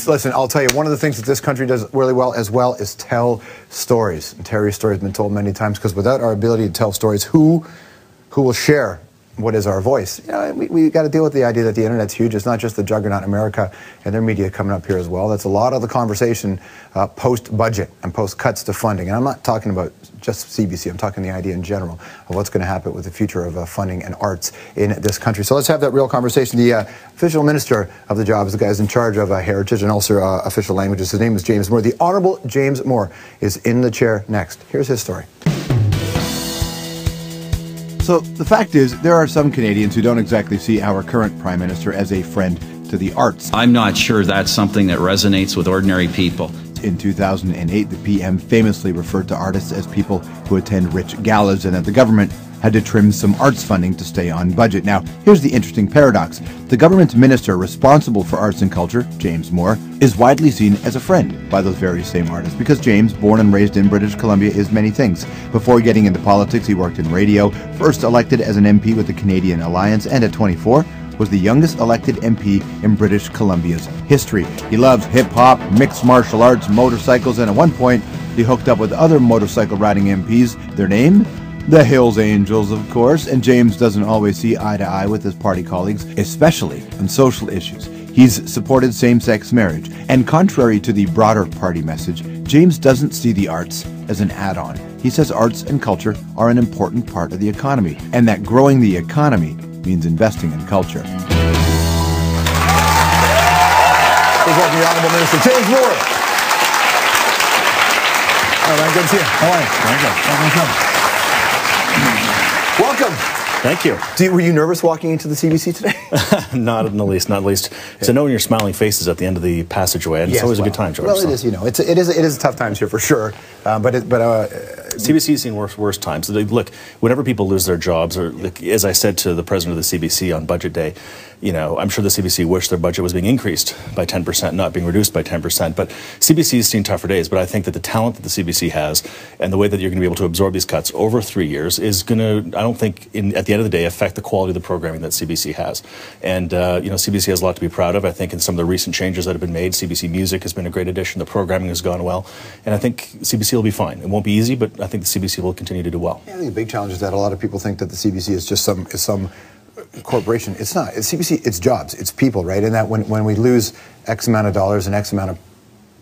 Listen, I'll tell you, one of the things that this country does really well is tell stories. And Terry's story has been told many times, because without our ability to tell stories, who will share what is our voice? You know, we got to deal with the idea that the internet's huge. It's not just the juggernaut in America and their media coming up here as well. That's a lot of the conversation post-budget and post-cuts to funding. And I'm not talking about just CBC. I'm talking the idea in general of what's going to happen with the future of funding and arts in this country. So let's have that real conversation. The official minister of the job is the guy who's in charge of heritage and also official languages. His name is James Moore. The Honourable James Moore is in the chair next. Here's his story. So the fact is, there are some Canadians who don't exactly see our current Prime Minister as a friend to the arts. I'm not sure that's something that resonates with ordinary people. In 2008, the PM famously referred to artists as people who attend rich galas, and that the government had to trim some arts funding to stay on budget. Now, here's the interesting paradox. The government minister responsible for arts and culture, James Moore, is widely seen as a friend by those very same artists, because James, born and raised in British Columbia, is many things. Before getting into politics, he worked in radio, first elected as an MP with the Canadian Alliance, and at 24, was the youngest elected MP in British Columbia's history. He loves hip-hop, mixed martial arts, motorcycles, and at one point, he hooked up with other motorcycle-riding MPs. Their name? The Hills Angels, of course, and James doesn't always see eye to eye with his party colleagues, especially on social issues. He's supported same-sex marriage, and contrary to the broader party message, James doesn't see the arts as an add-on. He says arts and culture are an important part of the economy, and that growing the economy means investing in culture. Please welcome the Honourable Minister, James Moore. All right, good to see you. How are you? Very good. Welcome. Thank you. Were you nervous walking into the CBC today? Not in the least, not in the least. It's a knowing your smiling faces at the end of the passageway, and it's always a good time, George. Well, it is, you know, it is tough times here for sure, but CBC's seen worse times. Look, whenever people lose their jobs, or as I said to the president of the CBC on budget day, you know, I'm sure the CBC wished their budget was being increased by 10%, not being reduced by 10%. But CBC's seen tougher days. But I think that the talent that the CBC has and the way that you're going to be able to absorb these cuts over 3 years is going to, I don't think, at the end of the day, affect the quality of the programming that CBC has. And, you know, CBC has a lot to be proud of. I think in some of the recent changes that have been made, CBC Music has been a great addition. The programming has gone well. And I think CBC will be fine. It won't be easy, but I think the CBC will continue to do well. Yeah, I think the big challenge is that a lot of people think that the CBC is just some corporation. It's not. It's CBC. It's jobs. It's people, right? And that when we lose X amount of dollars and X amount of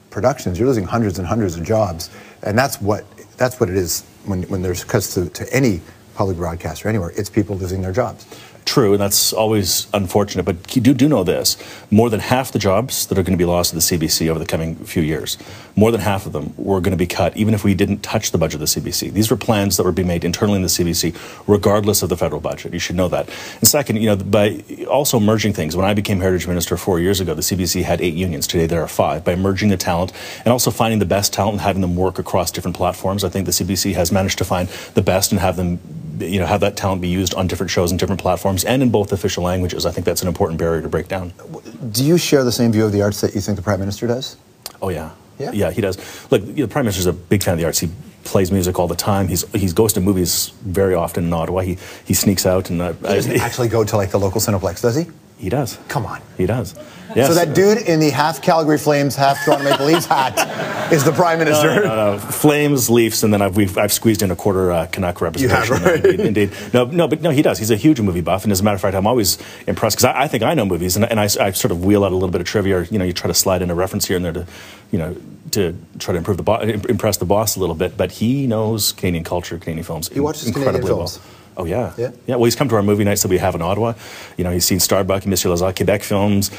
productions, you're losing hundreds and hundreds of jobs, and that's what it is when there's cuts to any public broadcaster anywhere. It's people losing their jobs. True, and that's always unfortunate, but you do know this. More than half the jobs that are going to be lost to the CBC over the coming few years, more than half of them were going to be cut, even if we didn't touch the budget of the CBC. These were plans that were being made internally in the CBC, regardless of the federal budget. You should know that. And second, you know, by also merging things, when I became Heritage Minister 4 years ago, the CBC had 8 unions. Today there are 5. By merging the talent and also finding the best talent and having them work across different platforms, I think the CBC has managed to find the best and have them, you know, have that talent be used on different shows and different platforms and in both official languages. I think that's an important barrier to break down. Do you share the same view of the arts that you think the Prime Minister does? Oh, yeah. Yeah? Yeah, he does. Look, the Prime Minister's a big fan of the arts. He plays music all the time. He goes to movies very often in Ottawa. He sneaks out. And he doesn't actually go to, like, the local Cineplex, does he? He does. Come on. He does. Yes. So that dude in the half Calgary Flames, half Toronto Maple Leafs hat is the Prime Minister. No. Flames, Leafs, and then I've squeezed in a quarter Canuck representation. You have, right? Indeed. No, he does. He's a huge movie buff, and as a matter of fact, I'm always impressed because I think I know movies, and I sort of wheel out a little bit of trivia. Or, you know, you try to slide in a reference here and there to, you know, to try to impress the boss a little bit. But he knows Canadian culture, Canadian films. He watches incredibly Canadian films. Well. Oh, yeah. Yeah? Yeah, well, he's come to our movie nights that we have in Ottawa. You know, he's seen Starbuck and Monsieur Lazare Quebec films,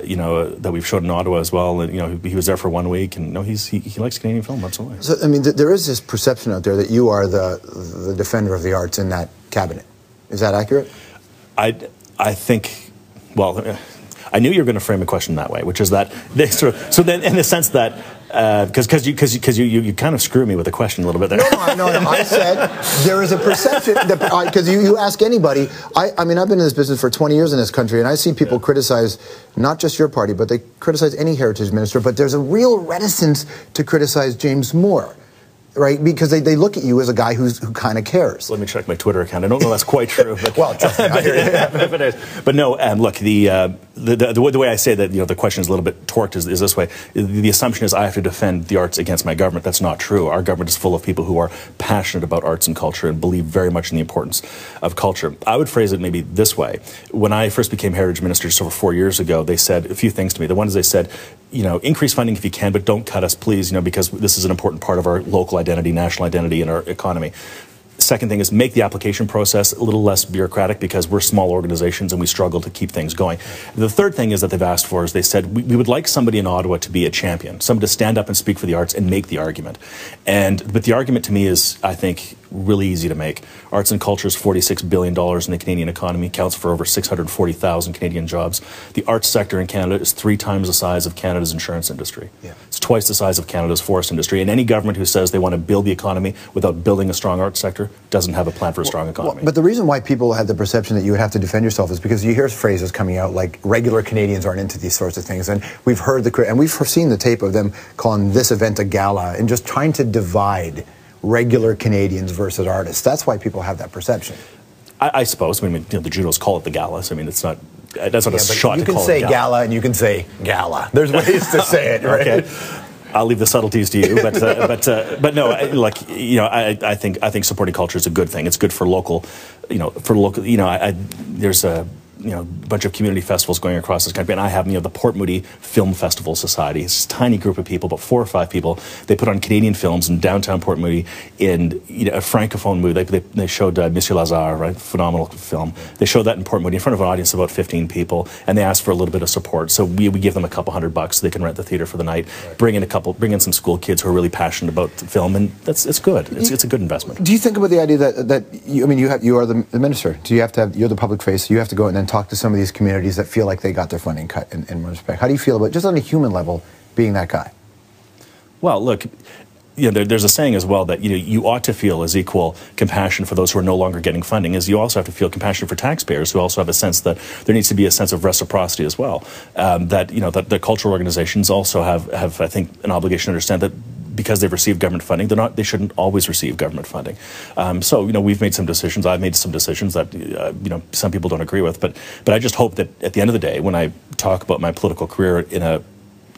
you know, that we've showed in Ottawa as well. And, you know, he was there for 1 week, and no, he likes Canadian film, absolutely. So, I mean, there is this perception out there that you are the defender of the arts in that cabinet. Is that accurate? I think, well, I knew you were going to frame a question that way, which is that, so then in the sense that, because you kind of screw me with the question a little bit there. No. I said there is a perception because you ask anybody. I mean, I've been in this business for 20 years in this country, and I see people criticize not just your party, but they criticize any heritage minister. But there's a real reticence to criticize James Moore. Right, because they look at you as a guy who kind of cares. Let me check my Twitter account. I don't know if that's quite true, but well, trust me, I hear you. But no, look, the way I say that, the question is a little bit torqued is this way. The assumption is I have to defend the arts against my government. That's not true. Our government is full of people who are passionate about arts and culture and believe very much in the importance of culture. I would phrase it maybe this way. When I first became Heritage Minister just over 4 years ago, they said a few things to me. The one is they said, increase funding if you can, but don't cut us, please, because this is an important part of our local identity, national identity, and our economy. Second thing is make the application process a little less bureaucratic because we're small organizations and we struggle to keep things going. The third thing is that they've asked for is they said we would like somebody in Ottawa to be a champion, somebody to stand up and speak for the arts and make the argument. But the argument to me is, I think, really easy to make. Arts and culture is $46 billion in the Canadian economy, counts for over 640,000 Canadian jobs. The arts sector in Canada is 3 times the size of Canada's insurance industry. Yeah. It's twice the size of Canada's forest industry. And any government who says they want to build the economy without building a strong arts sector doesn't have a plan for a strong economy. But the reason why people have the perception that you would have to defend yourself is because you hear phrases coming out like regular Canadians aren't into these sorts of things. And we've heard we've seen the tape of them calling this event a gala and just trying to divide regular Canadians versus artists. That's why people have that perception. I suppose. the Junos call it the gala. So, it's not. That's not a shot to call it gala. You can say gala and you can say gala. There's ways to say it, right? Okay. I'll leave the subtleties to you, but no, I think supporting culture is a good thing. It's good for local, there's a bunch of community festivals going across this country, and I have the Port Moody Film Festival Society. It's a tiny group of people, about 4 or 5 people. They put on Canadian films in downtown Port Moody in a francophone mood. They showed Monsieur Lazare, right, phenomenal film. They showed that in Port Moody in front of an audience of about 15 people, and they asked for a little bit of support. So we give them a couple $100 so they can rent the theater for the night. Right. Bring in some school kids who are really passionate about film, and it's good. It's a good investment. Do you think about the idea that you are the minister? You're the public face. You have to go and then talk to some of these communities that feel like they got their funding cut in one respect. How do you feel about, just on a human level, being that guy? Well, look, there's a saying as well that you ought to feel as equal compassion for those who are no longer getting funding as you also have to feel compassion for taxpayers who also have a sense that there needs to be a sense of reciprocity as well. That the cultural organizations also have I think an obligation to understand that because they've received government funding, they shouldn't always receive government funding. So we've made some decisions. I've made some decisions that some people don't agree with. But I just hope that at the end of the day, when I talk about my political career in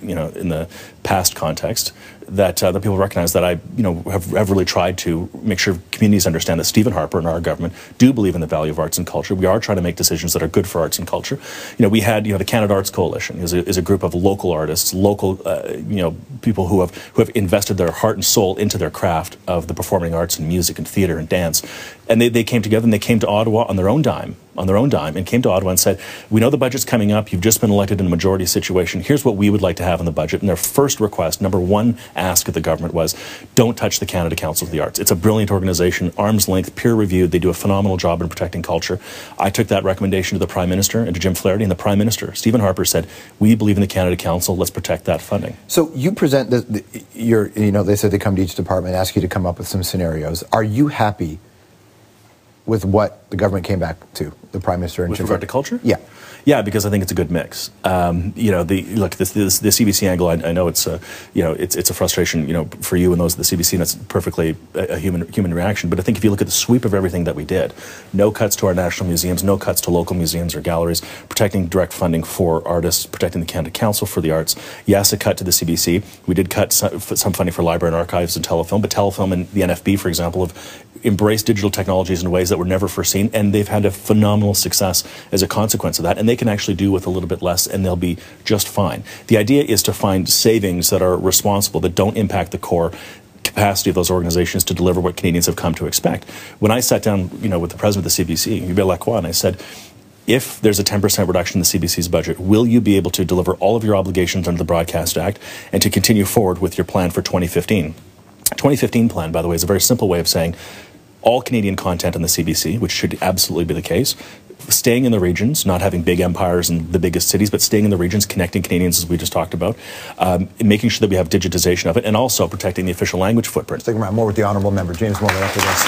the past context, that people recognize that I have really tried to make sure communities understand that Stephen Harper and our government do believe in the value of arts and culture. We are trying to make decisions that are good for arts and culture. We had the Canada Arts Coalition is a group of local artists, local people who have invested their heart and soul into their craft of the performing arts and music and theater and dance. And they came together and they came to Ottawa on their own dime, and came to Ottawa and said, we know the budget's coming up, you've just been elected in a majority situation, here's what we would like to have in the budget. And their first request, number one ask of the government was, don't touch the Canada Council of the Arts. It's a brilliant organization, arm's length, peer-reviewed, they do a phenomenal job in protecting culture. I took that recommendation to the Prime Minister and to Jim Flaherty, and the Prime Minister, Stephen Harper, said, we believe in the Canada Council, let's protect that funding. So you present, they said they come to each department and ask you to come up with some scenarios. Are you happy with what the government came back to, the Prime Minister and with regard to culture? Yeah, because I think it's a good mix. The CBC angle. I know it's a frustration, for you and those at the CBC, and it's perfectly a human reaction. But I think if you look at the sweep of everything that we did, no cuts to our national museums, no cuts to local museums or galleries, protecting direct funding for artists, protecting the Canada Council for the Arts. Yes, a cut to the CBC. We did cut some funding for library and archives and telefilm, but telefilm and the NFB, for example, have embraced digital technologies in ways that were never foreseen, and they've had a phenomenal success as a consequence of that, and they can actually do with a little bit less, and they'll be just fine. The idea is to find savings that are responsible, that don't impact the core capacity of those organizations to deliver what Canadians have come to expect. When I sat down, with the president of the CBC, Hubert Lacroix, and I said, if there's a 10% reduction in the CBC's budget, will you be able to deliver all of your obligations under the Broadcast Act and to continue forward with your plan for 2015? 2015 plan, by the way, is a very simple way of saying all Canadian content on the CBC, which should absolutely be the case, staying in the regions, not having big empires in the biggest cities, but staying in the regions, connecting Canadians, as we just talked about, making sure that we have digitization of it, and also protecting the official language footprint. Sticking around more with the Honourable Member James Morgan after this.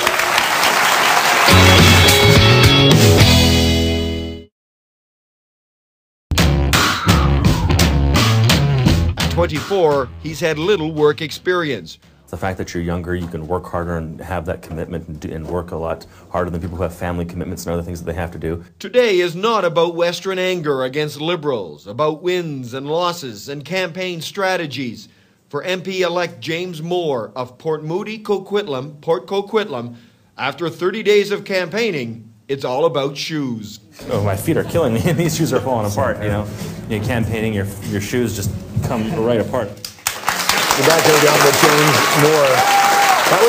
24, he's had little work experience. The fact that you're younger, you can work harder and have that commitment and work a lot harder than people who have family commitments and other things that they have to do. Today is not about Western anger against Liberals, about wins and losses and campaign strategies. For MP-elect James Moore of Port Coquitlam, after 30 days of campaigning, it's all about shoes. Oh, my feet are killing me. These shoes are falling apart, you know. You're campaigning, your shoes just come right apart. We're back here down with James Moore. That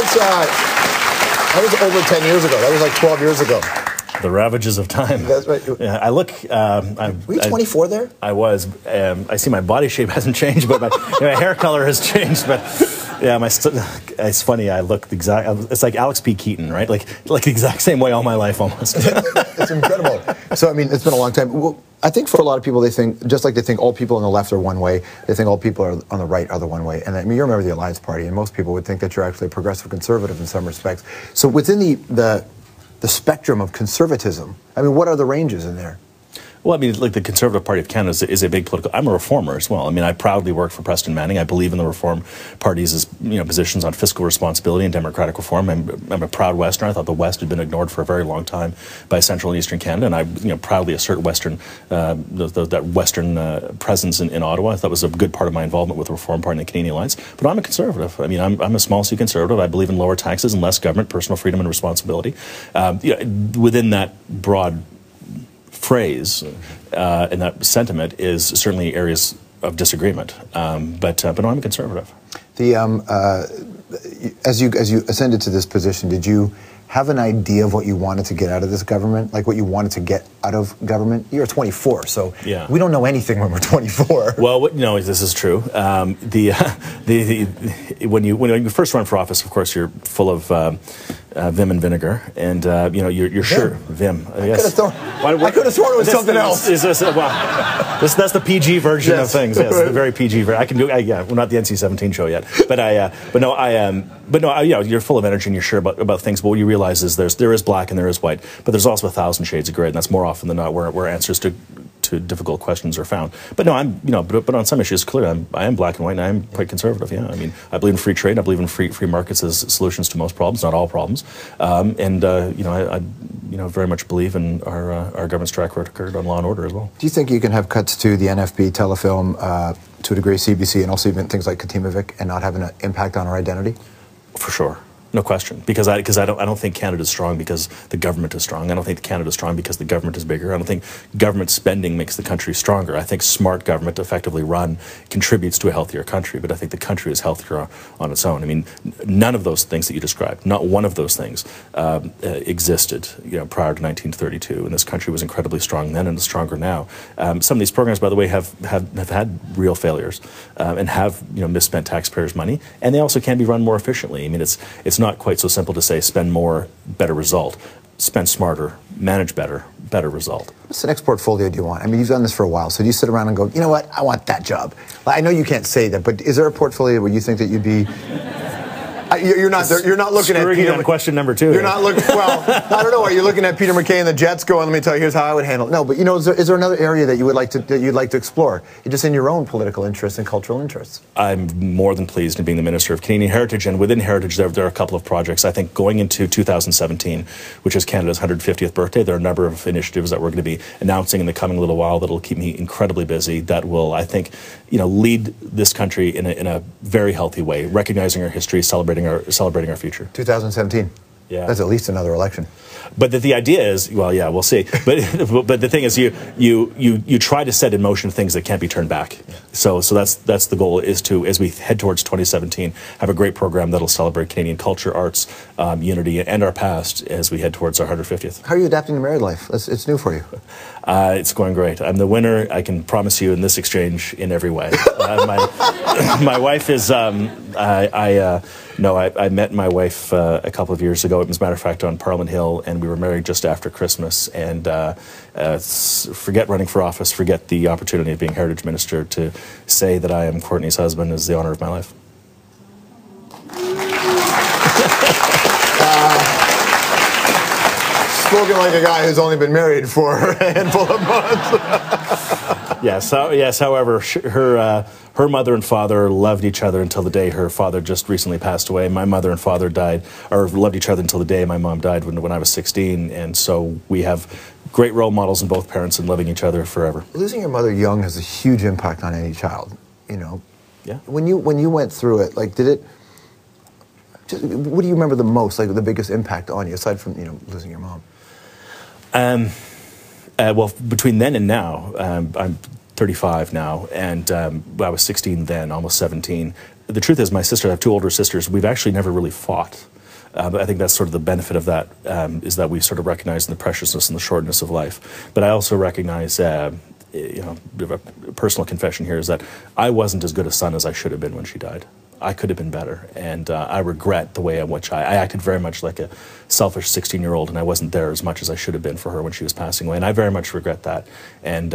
was over 10 years ago. That was like 12 years ago. The ravages of time. That's right. Yeah, I look. Were you 24 there? I was. I see my body shape hasn't changed, but my hair color has changed. But yeah, it's funny. I look the exact. It's like Alex P. Keaton, right? Like the exact same way all my life almost. It's incredible. So I mean, it's been a long time. Well, I think for a lot of people, they think, just like they think all people on the left are one way, they think all people are on the right are the one way. And I mean, you're a member of the Alliance Party, and most people would think that you're actually a progressive conservative in some respects. So within the spectrum of conservatism, I mean, what are the ranges in there? Well, I mean, like the Conservative Party of Canada is a big political. I'm a reformer as well. I mean, I proudly work for Preston Manning. I believe in the Reform Party's positions on fiscal responsibility and democratic reform. I'm a proud Westerner. I thought the West had been ignored for a very long time by Central and Eastern Canada, and I proudly assert Western that Western presence in Ottawa. I thought was a good part of my involvement with the Reform Party and the Canadian Alliance. But I'm a conservative. I mean, I'm a small C conservative. I believe in lower taxes and less government, personal freedom and responsibility. Within that broad phrase and that sentiment is certainly areas of disagreement, but no, I'm a conservative. As you ascended to this position, did you have an idea of what you wanted to get out of this government, like what you wanted to get out of government? You're 24, so yeah. We don't know anything when we're 24. Well, no, this is true. When you first run for office, of course, you're full of vim and vinegar, and you're sure vim. I guess. I could have sworn it was something else. That's the PG version of things. Yes, the very PG version. I can do. We're not the NC-17 show yet, but you're full of energy and you're sure about things. But what you realize is there is black and there is white, but there's also 1,000 shades of gray, and that's more often than not where answers to difficult questions are found. But no, but on some issues, clearly, I am black and white, and I am quite conservative. Yeah, I mean, I believe in free trade. I believe in free markets as solutions to most problems, not all problems. I very much believe in our government's track record on law and order as well. Do you think you can have cuts to the NFB, telefilm, to a degree, CBC, and also even things like Katimavik, and not having an impact on our identity? For sure. No question, because I don't think Canada is strong because the government is strong. I don't think Canada is strong because the government is bigger. I don't think government spending makes the country stronger. I think smart government, effectively run, contributes to a healthier country. But I think the country is healthier on its own. I mean, none of those things that you described, not one of those things, existed prior to 1932. And this country was incredibly strong then and is stronger now. Some of these programs, by the way, have had real failures and have misspent taxpayers' money, and they also can be run more efficiently. I mean, it's not quite so simple to say spend more, better result. Spend smarter, manage better, better result. What's the next portfolio do you want? I mean, you've done this for a while, so do you sit around and go, you know what, I want that job? I know you can't say that, but is there a portfolio where you think that you'd be... You're not looking at Peter. On question number 2. You're not looking. Well, I don't know. Are you looking at Peter MacKay and the Jets going? Let me tell you. Here's how I would handle it. No, but is there another area that you'd like to explore? Just in your own political interests and cultural interests. I'm more than pleased in being the Minister of Canadian Heritage, and within Heritage, there are a couple of projects. I think going into 2017, which is Canada's 150th birthday, there are a number of initiatives that we're going to be announcing in the coming little while that will keep me incredibly busy. That will, I think, lead this country in a very healthy way, recognizing our history, celebrating our future. 2017. Yeah, that's at least another election. But the idea is, well, yeah, we'll see. But the thing is, you try to set in motion things that can't be turned back. Yeah. So that's the goal, is to, as we head towards 2017, have a great program that'll celebrate Canadian culture, arts, unity, and our past as we head towards our 150th. How are you adapting to married life? It's new for you. It's going great. I'm the winner, I can promise you, in this exchange in every way. My wife is. I met my wife a couple of years ago, as a matter of fact, on Parliament Hill, and we were married just after Christmas. And forget running for office, forget the opportunity of being Heritage Minister. To say that I am Courtney's husband is the honor of my life. Spoken like a guy who's only been married for a handful of months. Yes. However, her mother and father loved each other until the day her father just recently passed away. My mother and father died, or loved each other until the day my mom died when I was 16. And so we have great role models in both parents and loving each other forever. Losing your mother young has a huge impact on any child. You know. Yeah. When you went through it, like, did it? What do you remember the most? Like the biggest impact on you, aside from losing your mom? Well, between then and now, I'm 35 now, and I was 16 then, almost 17. The truth is, my sister, I have two older sisters, we've actually never really fought. I think that's sort of the benefit of that, is that we sort of recognize the preciousness and the shortness of life. But I also recognize, a personal confession here is that I wasn't as good a son as I should have been when she died. I could have been better, and I regret the way in which I acted very much like a selfish 16-year-old, and I wasn't there as much as I should have been for her when she was passing away, and I very much regret that. And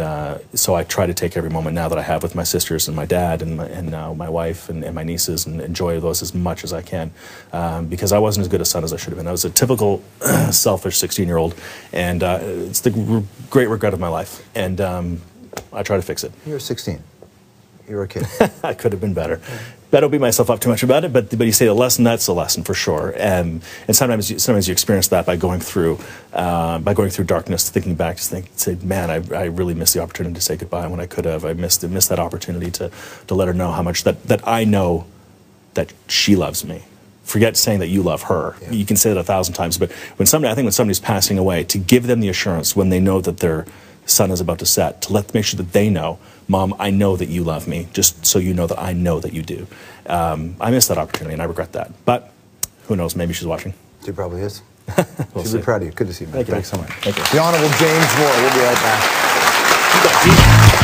so I try to take every moment now that I have with my sisters and my dad and now my wife and my nieces and enjoy those as much as I can, because I wasn't as good a son as I should have been. I was a typical selfish 16-year-old, and it's the great regret of my life, and I try to fix it. You were 16. You were a kid. I could have been better. I don't beat myself up too much about it, but you say the lesson, that's a lesson for sure. And sometimes you experience that by going through darkness, thinking back, say, man, I really missed the opportunity to say goodbye when I could have. I missed that opportunity to let her know how much that I know that she loves me. Forget saying that you love her. Yeah. You can say that 1,000 times, but when somebody's passing away, to give them the assurance when they know that their sun is about to set, to make sure that they know, Mom, I know that you love me, just so you know that I know that you do. I missed that opportunity, and I regret that. But who knows? Maybe she's watching. She probably is. We'll She'll be proud of you. Good to see you, man. Thank you. Thanks so much. Thank you. The Honorable James Moore. We'll be right back.